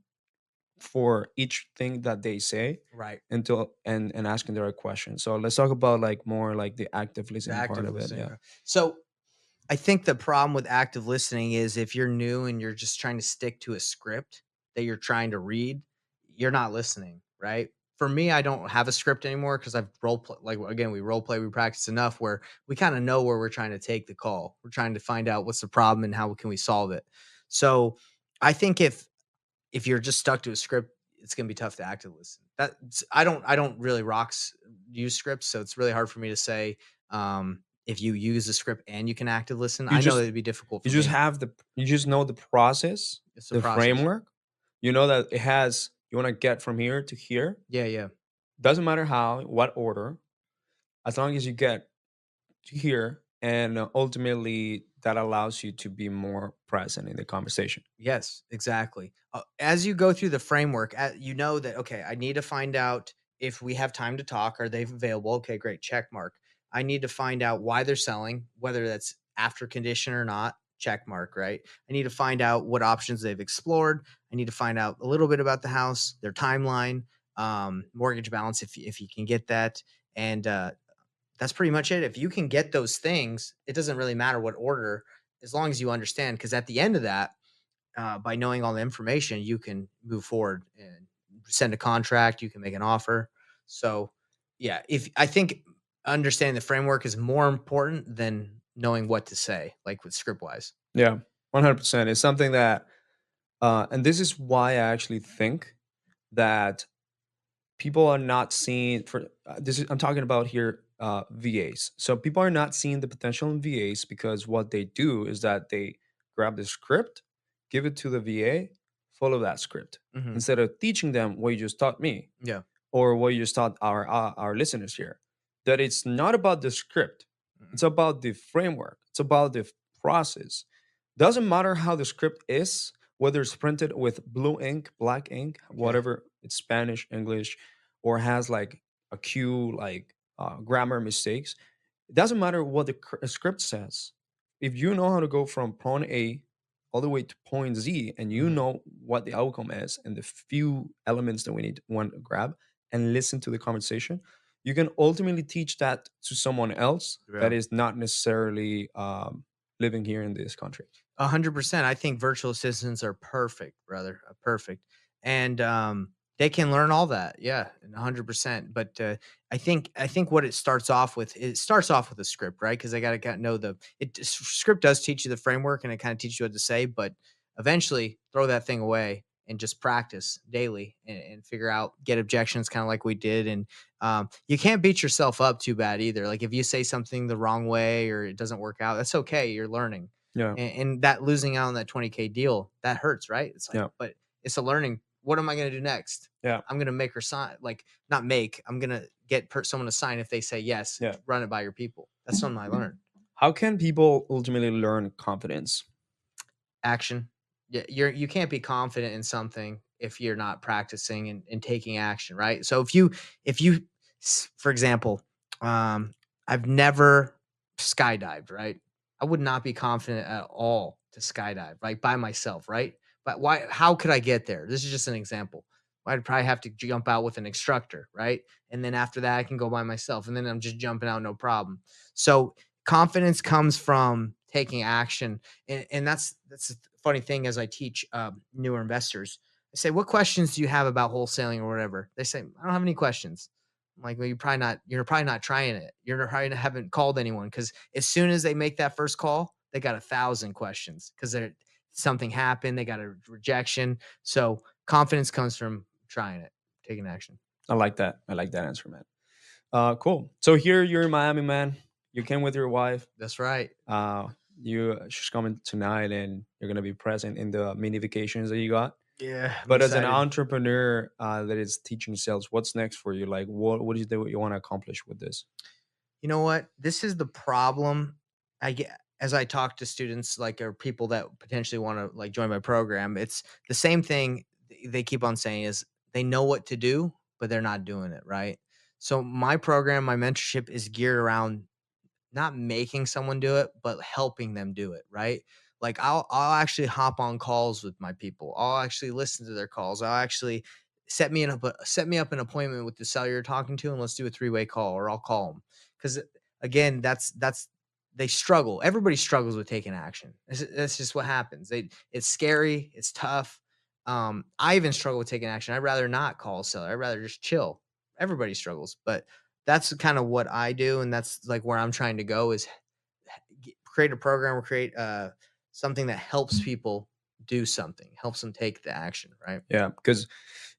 for each thing that they say right. until and asking the right question. So let's talk about like more like the active The listening part active of it. listening. Yeah. Right. So I think the problem with active listening is if you're new and you're just trying to stick to a script that you're trying to read, you're not listening, right? For me, I don't have a script anymore because I've role play. Like again, we role play, we practice enough where we kind of know where we're trying to take the call. We're trying to find out what's the problem and how can we solve it. So I think if you're just stuck to a script, it's gonna be tough to active listen. I don't really use scripts, so it's really hard for me to say if you use a script and you can active listen. You I know just it'd be difficult you for just me. have the you just know the process, It's the the process. framework. You know that it has you want to get from here to here. Yeah, yeah. Doesn't matter how, what order, as long as you get to here, and ultimately that allows you to be more present in the conversation. Yes, exactly. As you go through the framework, you know that okay, I need to find out if we have time to talk. Are they available? Okay, great. Check mark. I need to find out why they're selling, whether that's after condition or not. Check mark. Right. I need to find out what options they've explored. I need to find out a little bit about the house, their timeline, mortgage balance, if you can get that, and that's pretty much it. If you can get those things, it doesn't really matter what order, as long as you understand. Because at the end of that, by knowing all the information, you can move forward and send a contract. You can make an offer. So, yeah, if I think understanding the framework is more important than knowing what to say, like with script wise. Yeah, 100%. It's something that, and this is why I actually think that people are not seeing for this is I'm talking about here VAs. So people are not seeing the potential in VAs because what they do is that they grab the script, give it to the VA, follow that script Hmm. instead of teaching them what you just taught me Yeah. or what you just taught our listeners here. That it's not about the script, Mhm. it's about the framework, it's about the process. Doesn't matter how the script is, whether it's printed with blue ink, black ink, Yeah. whatever, it's Spanish, English, or has like a cue, like grammar mistakes. It doesn't matter what the script says. If you know how to go from point A all the way to point Z, and you Hmm. know what the outcome is, and the few elements that we need want to grab and listen to the conversation, you can ultimately teach that to someone else that Yeah. is not necessarily living here in this country. 100%. I think virtual assistants are perfect, brother. Perfect. And they can learn all that. Yeah, 100%. But I think what it starts off with a script, right? Because I got to know script does teach you the framework and it kind of teaches you what to say, but eventually throw that thing away and just practice daily and figure out, get objections kind of like we did. And you can't beat yourself up too bad either. Like if you say something the wrong way or it doesn't work out, that's okay. You're learning, Yeah, and that losing out on that 20K deal, that hurts, right? It's like, yeah, but it's a learning. What am I going to do next? yeah, I'm going to make her sign, like not make, I'm going to get someone to sign if they say yes, yeah. run it by your people. That's something I learned. How can people ultimately learn confidence? Action. Yeah, you can't be confident in something if you're not practicing and taking action, right? So if you for example, um I've never skydived, right? I would not be confident at all to skydive, like by myself, right? But why? How could I get there? This is just an example. I'd probably have to jump out with an instructor, right? And then after that, I can go by myself, and then I'm just jumping out, no problem. So confidence comes from taking action, and that's the funny thing. As I teach newer investors, I say, "What questions do you have about wholesaling or whatever?" They say, "I don't have any questions." I'm like, "Well, you're probably not trying it. You're probably haven't called anyone because as soon as they make that first call, they got 1,000 questions because they're something happened, they got a rejection. So confidence comes from trying it, taking action. I like that. I like that answer, man. Cool. So here you're in Miami, man. You came with your wife. That's right. Uh, she's coming tonight, and you're gonna be present in the mini vacations that you got. Yeah, I'm But as an excited. entrepreneur that is teaching sales, what's next for you? Like, what is it that you want to accomplish with this? You know what? This is the problem. I get as I talk to students like or people that potentially want to like join my program, it's the same thing they keep on saying is they know what to do, but they're not doing it, right? So my program, my mentorship is geared around not making someone do it, but helping them do it, right? Like I'll actually hop on calls with my people. I'll actually listen to their calls. I'll actually set me up an appointment with the seller you're talking to, and let's do a three-way call, or I'll call them because again, that's they struggle. Everybody struggles with taking action. That's just what happens. It's scary. It's tough. I even struggle with taking action. I'd rather not call a seller. I'd rather just chill. Everybody struggles, but that's kind of what I do, and that's like where I'm trying to go is create a program or create something that helps people do something, helps them take the action, right? Yeah, because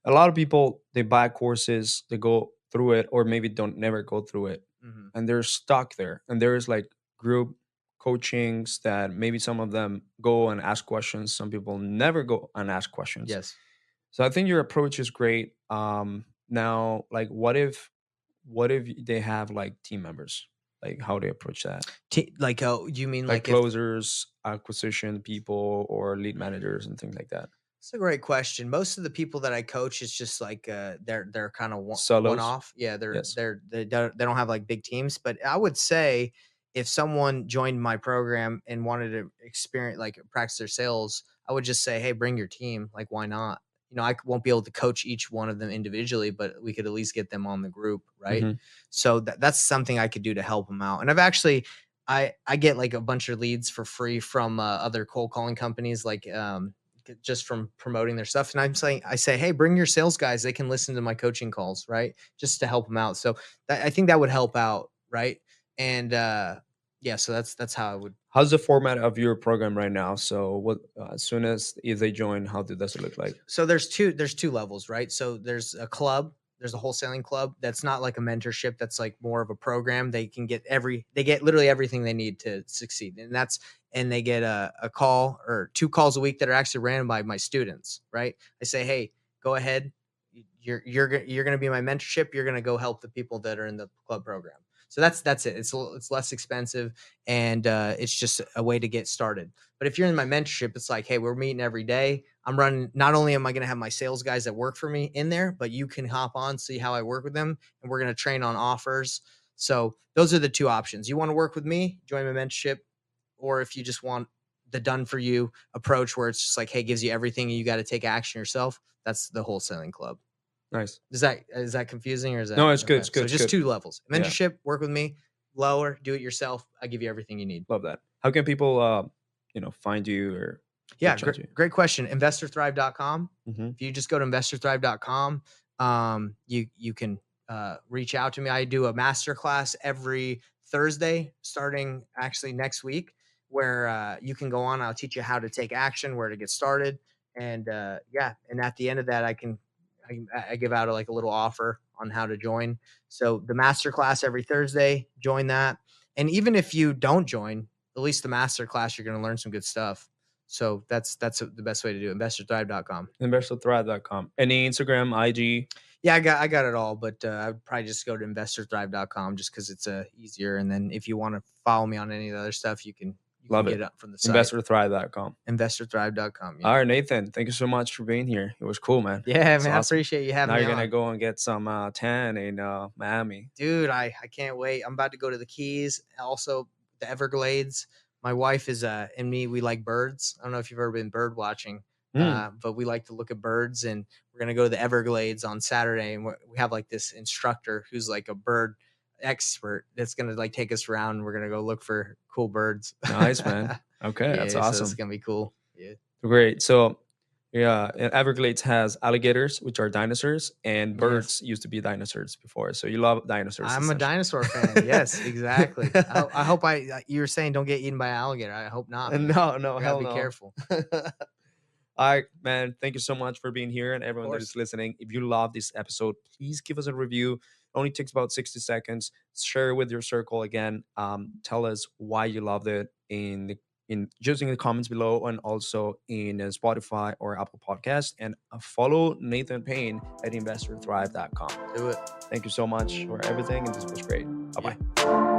a lot of people they buy courses, they go through it, or maybe don't never go through it, Hmm. and they're stuck there. And there's like group coachings that maybe some of them go and ask questions. Some people never go and ask questions. Yes. So I think your approach is great. Now, like, what if they have like team members? Like, how do they approach that? Like, oh, you mean Like like if closers, acquisition people, or lead managers and things like that. it's a great question. Most of the people that I coach is just like they're kind of one Solos, off. Yeah, yes. they don't have like big teams. But I would say if someone joined my program and wanted to experience like practice their sales, I would just say, hey, bring your team. Like, why not? You know, won't be able to coach each one of them individually, but we could at least get them on the group, right? Hmm. So that's something I could do to help them out. And I've actually I get like a bunch of leads for free from other cold calling companies like just from promoting their stuff. And I say, hey, bring your sales guys. They can listen to my coaching calls, right? Just to help them out. So I think that would help out, right? And yeah, so that's how I would. How's the format of your program right now? So, what as soon as if they join, does it look like? So there's two levels, right? So there's a club, there's a wholesaling club that's not like a mentorship, that's like more of a program. They get literally everything they need to succeed. And they get a call or two calls a week that are actually ran by my students, right? I say, "Hey, go ahead. You're going to be my mentorship. You're going to go help the people that are in the club program." So that's it. It's less expensive and it's just a way to get started. But if you're in my mentorship, it's like, hey, we're meeting every day. I'm running. Not only am I going to have my sales guys that work for me in there, but you can hop on, see how I work with them, and we're going to train on offers. So those are the two options. You want to work with me, join my mentorship, or if you just want the done for you approach where it's just like, hey, gives you everything and you got to take action yourself. That's the wholesaling club. Nice. Is that confusing or is that No, it's good. okay? It's good. So It's just good. two levels. Yeah, Mentorship, work with me, lower, do it yourself. I give you everything you need. love that. How can people, find you or Yeah, reach out great, to you? great question. InvestorThrive.com. Hmm. If you just go to InvestorThrive.com, you can reach out to me. I do a masterclass every Thursday, starting actually next week, where you can go on. I'll teach you how to take action, where to get started, and yeah. And at the end of that, I give out like a little offer on how to join. So the masterclass every Thursday, join that. And even if you don't join, at least the masterclass, you're going to learn some good stuff. So that's the best way to do it. InvestorThrive.com. InvestorThrive.com. Any Instagram, IG? Yeah, I got it all, but I would probably just go to InvestorThrive.com just because it's easier. And then if you want to follow me on any of the other stuff, you can Love get it. it from the site. InvestorThrive.com. InvestorThrive.com. Yeah. All right, Nathan. Thank you so much for being here. It was cool, man. Yeah, It's man. I awesome. appreciate you having Now me you're gonna on. go and get some tan in Miami. Dude, I can't wait. I'm about to go to the Keys, also the Everglades. my wife is and me, we like birds. I don't know if you've ever been bird watching, Mm, but we like to look at birds, and we're gonna go to the Everglades on Saturday, and we have like this instructor who's like a bird expert that's gonna like take us around. And we're gonna go look for cool birds. nice, man. Okay, that's Yeah, so it's awesome. gonna be cool. Yeah. Great. So, yeah, Everglades has alligators, which are dinosaurs, and Yes. birds used to be dinosaurs before. So you love dinosaurs, I'm a essentially. dinosaur fan. Yes, exactly. I hope you were saying don't get eaten by an alligator. I hope not, man. No, no, We gotta hell be no. careful. All right, man. Thank you so much for being here and Of everyone that is course. listening. If you love this episode, please give us a review. It only takes about 60 seconds. Share it with your circle again. Tell us why you loved it in just in the comments below and also in Spotify or Apple Podcast. And follow Nathan Payne at investorthrive.com. Do it. Thank you so much for everything. And this was great. Bye Yeah. bye.